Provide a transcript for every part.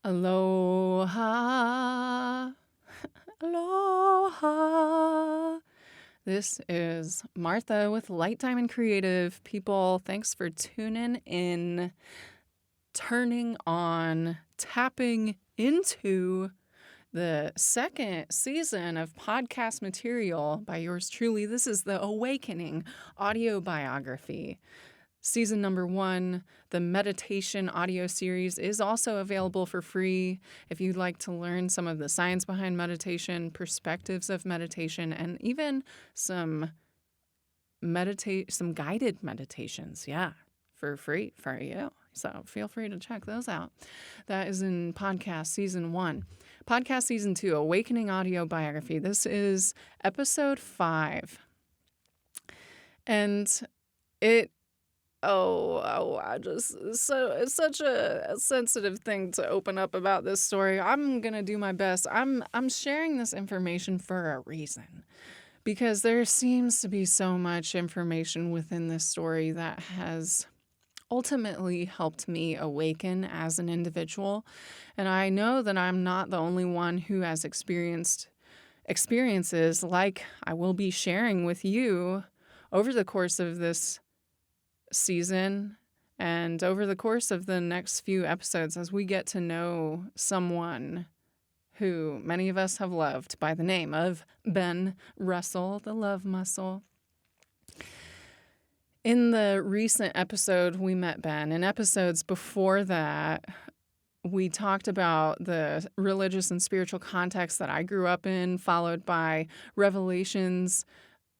Aloha, aloha. This is Martha with Light Time and Creative People. Thanks for tuning in, turning on, tapping into the second season of podcast material by yours truly. This is the Awakening Audiobiography. Season number 1, the meditation audio series, is also available for free if you'd like to learn some of the science behind meditation, perspectives of meditation, and even some guided meditations, for free for you. So feel free to check those out. That is in podcast season 1. Podcast season 2, Awakening Audiobiography. This is episode 5. And it's such a sensitive thing to open up about this story. I'm going to do my best. I'm sharing this information for a reason, because there seems to be so much information within this story that has ultimately helped me awaken as an individual. And I know that I'm not the only one who has experienced experiences like I will be sharing with you over the course of this season and over the course of the next few episodes, as we get to know someone who many of us have loved by the name of Ben Russell, the love muscle. In the recent episode, we met Ben. In episodes before that, we talked about the religious and spiritual context that I grew up in, followed by revelations,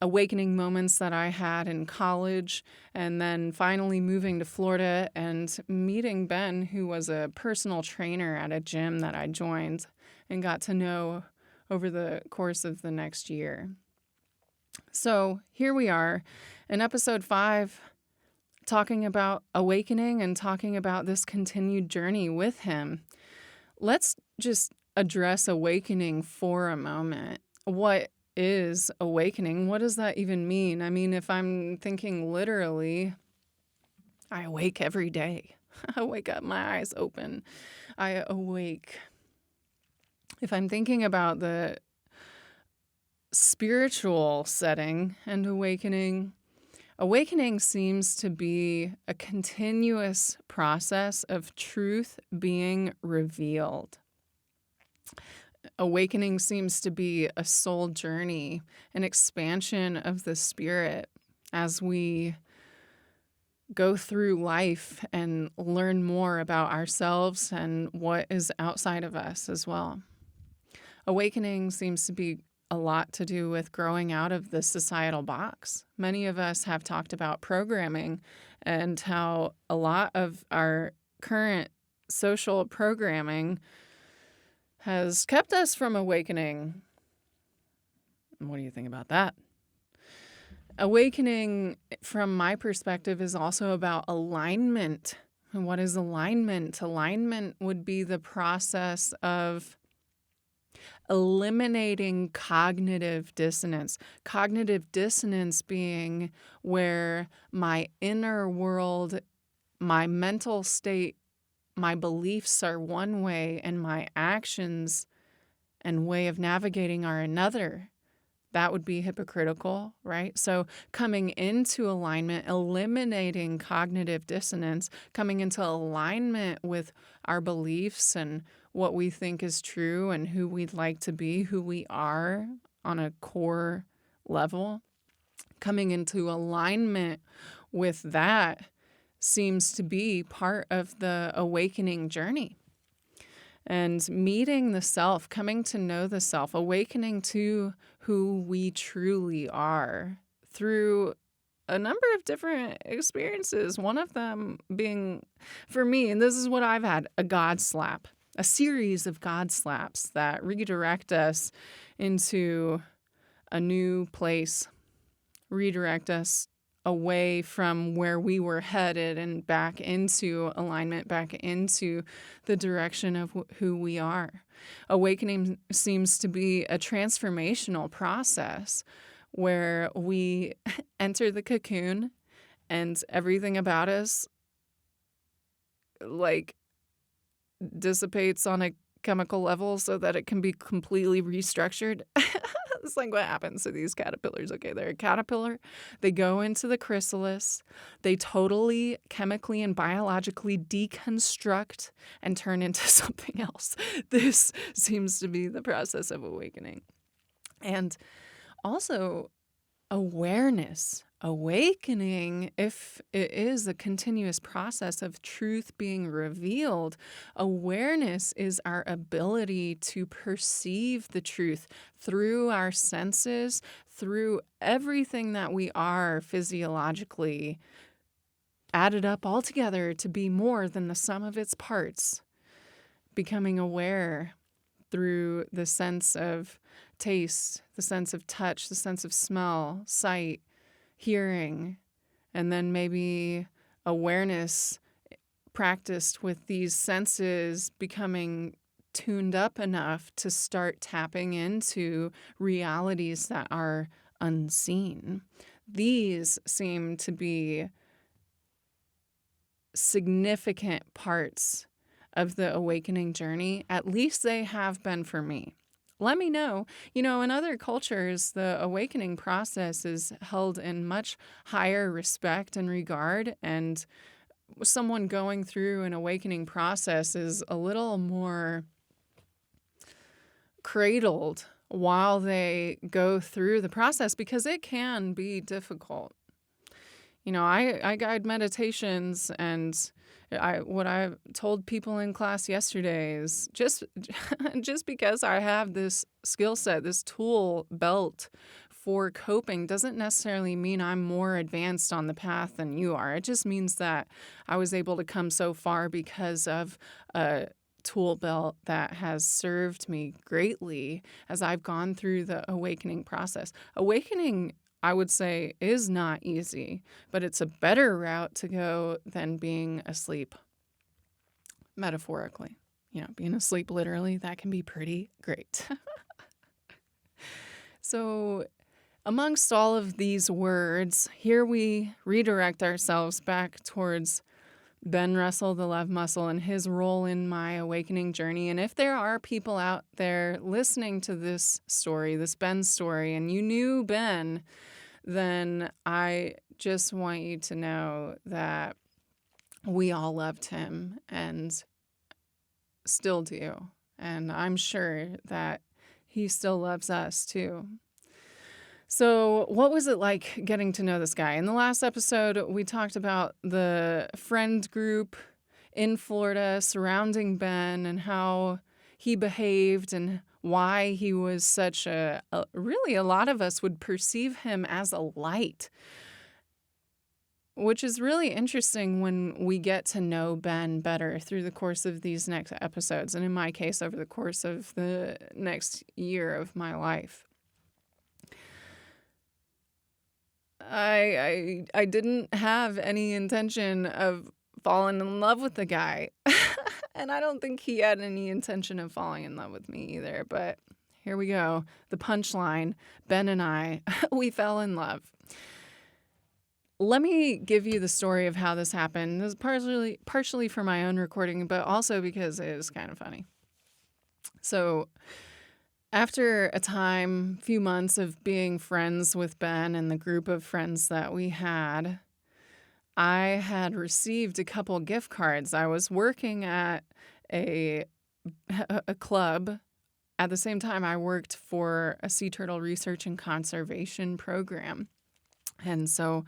awakening moments that I had in college, and then finally moving to Florida and meeting Ben, who was a personal trainer at a gym that I joined and got to know over the course of the next year. So here we are in episode 5, talking about awakening and talking about this continued journey with him. Let's just address awakening for a moment. What is awakening? What does that even mean? I mean, if I'm thinking literally, I awake every day. I wake up, my eyes open. I awake. If I'm thinking about the spiritual setting and awakening seems to be a continuous process of truth being revealed. Awakening seems to be a soul journey, an expansion of the spirit as we go through life and learn more about ourselves and what is outside of us as well. Awakening seems to be a lot to do with growing out of the societal box. Many of us have talked about programming and how a lot of our current social programming has kept us from awakening. What do you think about that? Awakening, from my perspective, is also about alignment. And what is alignment? Alignment would be the process of eliminating cognitive dissonance. Cognitive dissonance being where my inner world, my mental state, my beliefs are one way and my actions and way of navigating are another. That would be hypocritical, right? So coming into alignment, eliminating cognitive dissonance, coming into alignment with our beliefs and what we think is true and who we'd like to be, who we are on a core level, coming into alignment with that seems to be part of the awakening journey. And meeting the self, coming to know the self, awakening to who we truly are through a number of different experiences. One of them being, for me, and this is what I've had, a God slap, a series of God slaps that redirect us into a new place, redirect us away from where we were headed and back into alignment, back into the direction of who we are. Awakening seems to be a transformational process where we enter the cocoon and everything about us, like, dissipates on a chemical level so that it can be completely restructured. It's like what happens to these caterpillars. Okay, they're a caterpillar. They go into the chrysalis. They totally chemically and biologically deconstruct and turn into something else. This seems to be the process of awakening. And also awareness. Awakening, if it is a continuous process of truth being revealed, awareness is our ability to perceive the truth through our senses, through everything that we are physiologically, added up all together to be more than the sum of its parts. Becoming aware through the sense of taste, the sense of touch, the sense of smell, sight, hearing, and then maybe awareness practiced with these senses becoming tuned up enough to start tapping into realities that are unseen. These seem to be significant parts of the awakening journey. At least they have been for me. Let me know. In other cultures, the awakening process is held in much higher respect and regard, and someone going through an awakening process is a little more cradled while they go through the process because it can be difficult. I guide meditations, and what I told people in class yesterday is just because I have this skill set, this tool belt for coping doesn't necessarily mean I'm more advanced on the path than you are. It just means that I was able to come so far because of a tool belt that has served me greatly as I've gone through the awakening process. Awakening, I would say, is not easy, but it's a better route to go than being asleep, metaphorically. Being asleep literally, that can be pretty great. So amongst all of these words, here we redirect ourselves back towards Ben Russell, the love muscle, and his role in my awakening journey. And if there are people out there listening to this story, this Ben story, and you knew Ben, then I just want you to know that we all loved him and still do. And I'm sure that he still loves us too. So what was it like getting to know this guy? In the last episode, we talked about the friend group in Florida surrounding Ben and how he behaved and why he was such really a lot of us would perceive him as a light, which is really interesting when we get to know Ben better through the course of these next episodes. And in my case, over the course of the next year of my life. I didn't have any intention of falling in love with the guy. And I don't think he had any intention of falling in love with me either. But here we go. The punchline. Ben and I, we fell in love. Let me give you the story of how this happened. This is partially for my own recording, but also because it is kind of funny. So after a few months of being friends with Ben and the group of friends that we had, I had received a couple gift cards. I was working at a club. At the same time, I worked for a sea turtle research and conservation program. And so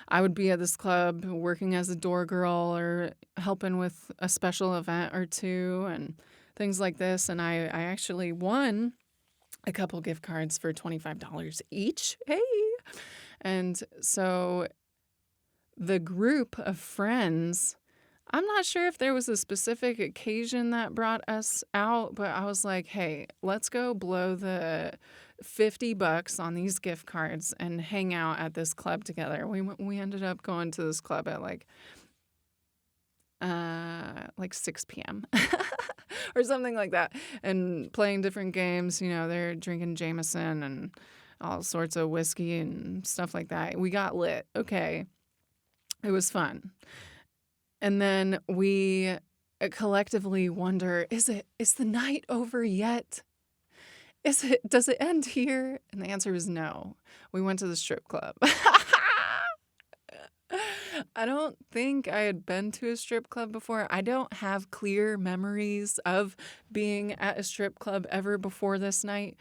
I would be at this club working as a door girl or helping with a special event or two and things like this. And I actually won a couple gift cards for $25 each. Hey! And so the group of friends, I'm not sure if there was a specific occasion that brought us out, but I was like, hey, let's go blow the $50 on these gift cards and hang out at this club together. We ended up going to this club at like 6 p.m. or something like that, and playing different games. They're drinking Jameson and all sorts of whiskey and stuff like that. We got lit. Okay. It was fun. And then we collectively wonder, is the night over yet? Does it end here? And the answer was no. We went to the strip club. I don't think I had been to a strip club before. I don't have clear memories of being at a strip club ever before this night.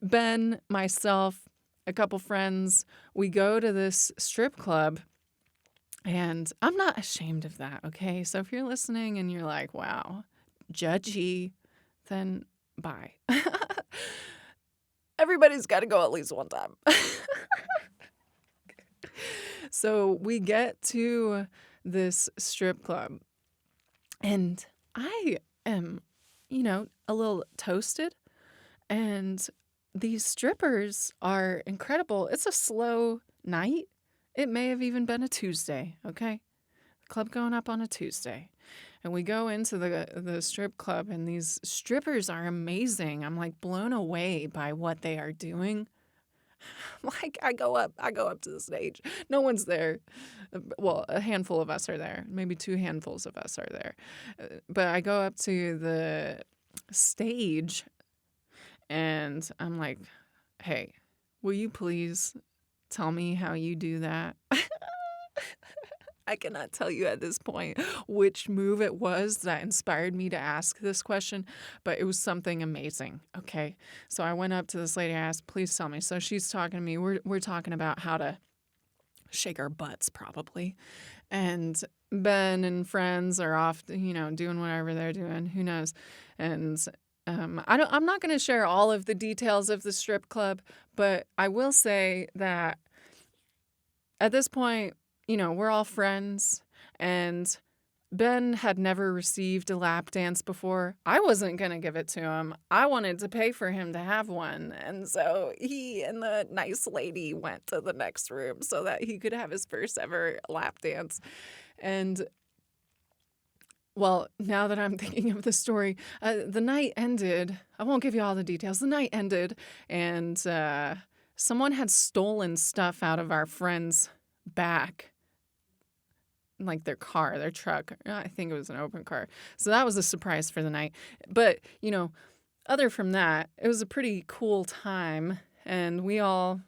Ben, myself, a couple friends, we go to this strip club, and I'm not ashamed of that, okay? So if you're listening and you're like, wow, judgy, then bye. Everybody's got to go at least one time. So we get to this strip club, and I am, a little toasted, and these strippers are incredible. It's a slow night. It may have even been a Tuesday, okay? Club going up on a Tuesday. And we go into the strip club, and these strippers are amazing. I'm like blown away by what they are doing. Like I go up to the stage. No one's there. Well, a handful of us are there. Maybe 2 handfuls of us are there. But I go up to the stage, and I'm like, hey, will you please tell me how you do that? I cannot tell you at this point which move it was that inspired me to ask this question, but it was something amazing, okay? So I went up to this lady, I asked, please tell me. So she's talking to me. We're talking about how to shake our butts, probably. And Ben and friends are off, doing whatever they're doing. Who knows? And I'm not going to share all of the details of the strip club, but I will say that at this point, we're all friends, and Ben had never received a lap dance before. I wasn't going to give it to him. I wanted to pay for him to have one. And so he and the nice lady went to the next room so that he could have his first ever lap dance. And, well, now that I'm thinking of the story, the night ended. I won't give you all the details. The night ended, and someone had stolen stuff out of our friend's back. Like their car, their truck. I think it was an open car. So that was a surprise for the night. But, other from that, it was a pretty cool time, and we all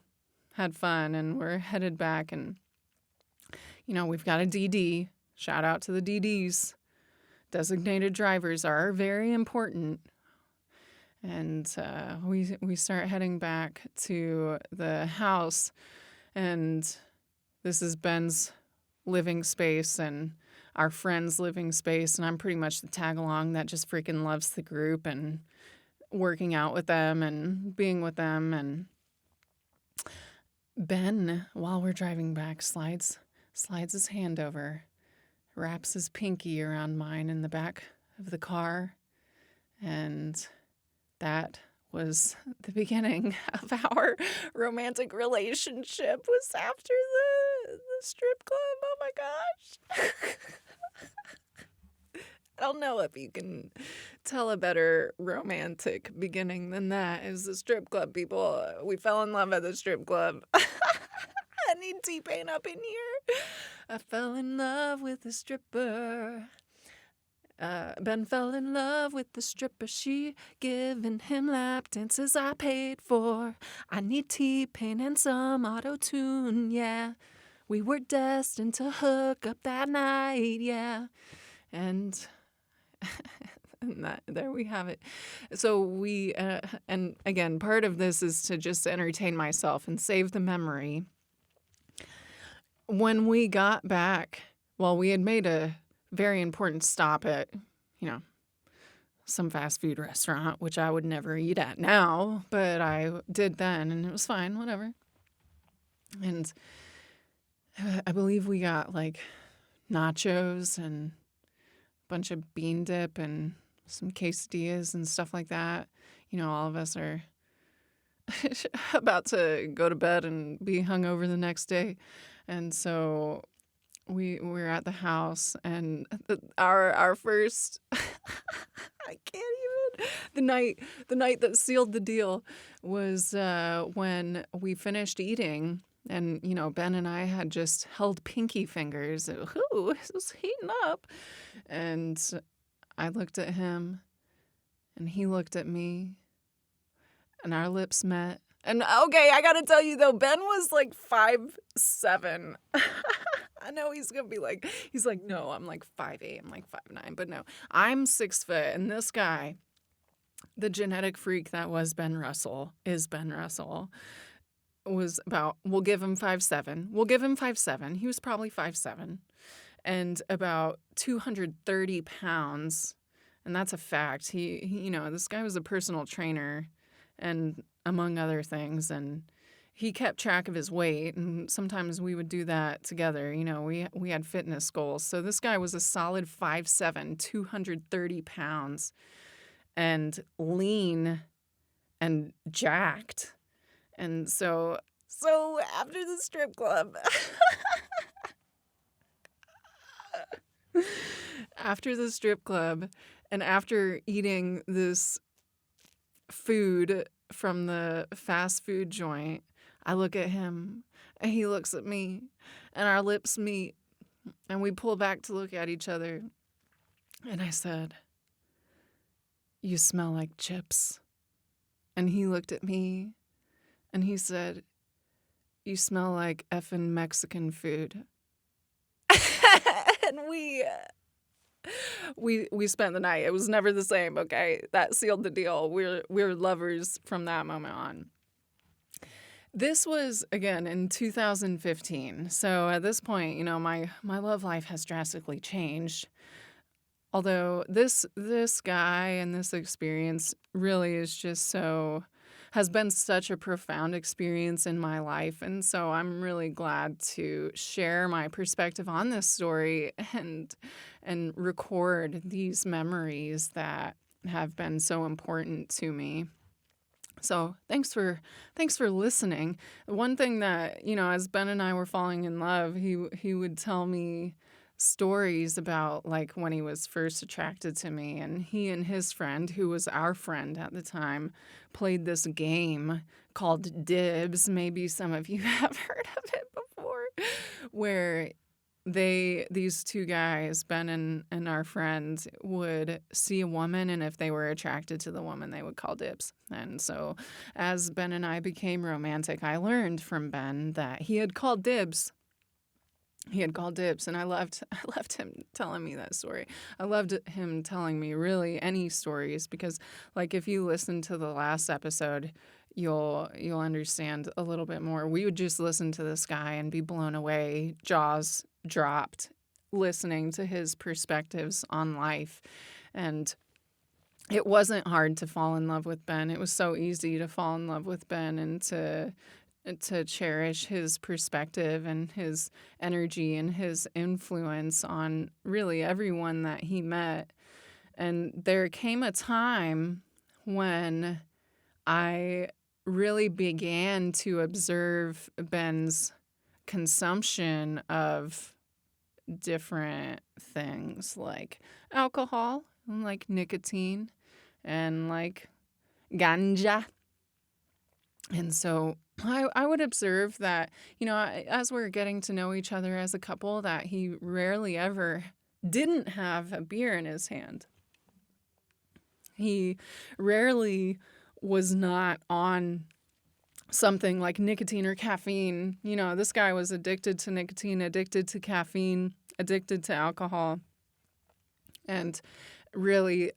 had fun, and we're headed back, and, we've got a DD. Shout out to the DDs. Designated drivers are very important. And we start heading back to the house, and this is Ben's living space and our friends' living space, and I'm pretty much the tag along that just freaking loves the group and working out with them and being with them. And Ben, while we're driving back, slides his hand over, wraps his pinky around mine in the back of the car, and that was the beginning of our romantic relationship. Was after the strip club. Oh my gosh. I don't know if you can tell a better romantic beginning than that. It was the strip club, people. We fell in love at the strip club. I need T-Pain up in here. I fell in love with the stripper. Ben fell in love with the stripper. She giving him lap dances I paid for. I need T-Pain and some auto-tune, yeah. We were destined to hook up that night, yeah. And there we have it. So we, and again, part of this is to just entertain myself and save the memory. When we got back, well, we had made a very important stop at, some fast food restaurant, which I would never eat at now, but I did then, and it was fine, whatever. And I believe we got like nachos and a bunch of bean dip and some quesadillas and stuff like that. All of us are about to go to bed and be hungover the next day. And so we were at the house, and our first I can't even the night that sealed the deal was when we finished eating, And, Ben and I had just held pinky fingers. Ooh, it was heating up. And I looked at him and he looked at me and our lips met. And okay, I gotta tell you though, Ben was like 5'7". I know he's gonna be like, he's like, no, I'm like 5'8", I'm like 5'9", but no, I'm 6 foot. And this guy, the genetic freak that was Ben Russell, was about, we'll give him 5'7". He was probably 5'7", and about 230 pounds. And that's a fact. He this guy was a personal trainer, and among other things, and he kept track of his weight, and sometimes we would do that together. We had fitness goals. So this guy was a solid 5'7", 230 pounds, and lean and jacked. And so after the strip club, and after eating this food from the fast food joint, I look at him and he looks at me and our lips meet and we pull back to look at each other. And I said, "You smell like chips." And he looked at me and he said, "You smell like effing Mexican food." And we spent the night. It was never the same, okay? That sealed the deal. We're lovers from that moment on. This was, again, in 2015. So at this point, my love life has drastically changed. Although this guy and this experience really has been such a profound experience in my life. And so I'm really glad to share my perspective on this story and record these memories that have been so important to me. So thanks for listening. One thing that, as Ben and I were falling in love, he would tell me stories about like when he was first attracted to me, and he and his friend, who was our friend at the time, played this game called Dibs. Maybe some of you have heard of it before, where these two guys, Ben and our friend, would see a woman, and if they were attracted to the woman, they would call dibs. And so as Ben and I became romantic, I learned from Ben that he had called dibs. And I loved him telling me that story. I loved him telling me really any stories, because like if you listen to the last episode, you'll understand a little bit more. We would just listen to this guy and be blown away, jaws dropped, listening to his perspectives on life. And it wasn't hard to fall in love with Ben. It was so easy to fall in love with Ben and to cherish his perspective and his energy and his influence on really everyone that he met. And there came a time when I really began to observe Ben's consumption of different things like alcohol and like nicotine and like ganja. And so I would observe that, as we're getting to know each other as a couple, that he rarely ever didn't have a beer in his hand. He rarely was not on something like nicotine or caffeine. This guy was addicted to nicotine, addicted to caffeine, addicted to alcohol. And really,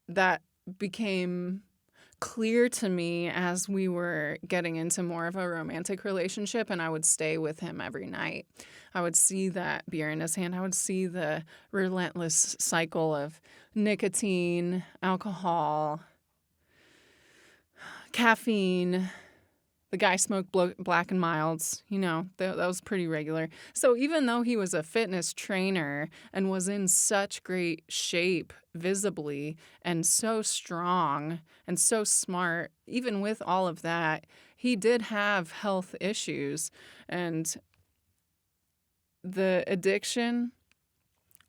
that became clear to me as we were getting into more of a romantic relationship, and I would stay with him every night. I would see that beer in his hand. I would see the relentless cycle of nicotine, alcohol, caffeine. The guy smoked Black and Milds, that was pretty regular. So even though he was a fitness trainer and was in such great shape visibly and so strong and so smart, even with all of that, he did have health issues. And the addiction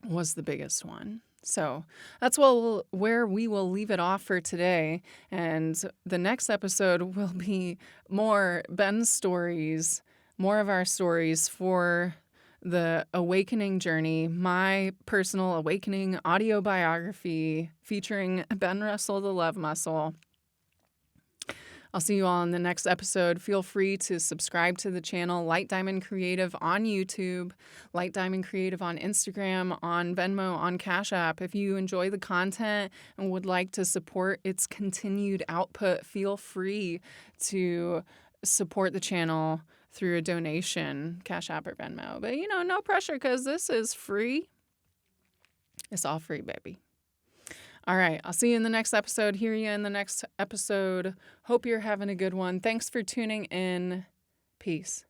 was the biggest one. So that's where we will leave it off for today. And the next episode will be more Ben's stories more of our stories for the awakening journey, my personal awakening audiobiography featuring Ben Russell, the Love Muscle. I'll see you all in the next episode. Feel free to subscribe to the channel, Light Diamond Creative on YouTube, Light Diamond Creative on Instagram, on Venmo, on Cash App. If you enjoy the content and would like to support its continued output, feel free to support the channel through a donation, Cash App or Venmo. But, no pressure because this is free. It's all free, baby. All right, I'll see you in the next episode. Hear you in the next episode. Hope you're having a good one. Thanks for tuning in. Peace.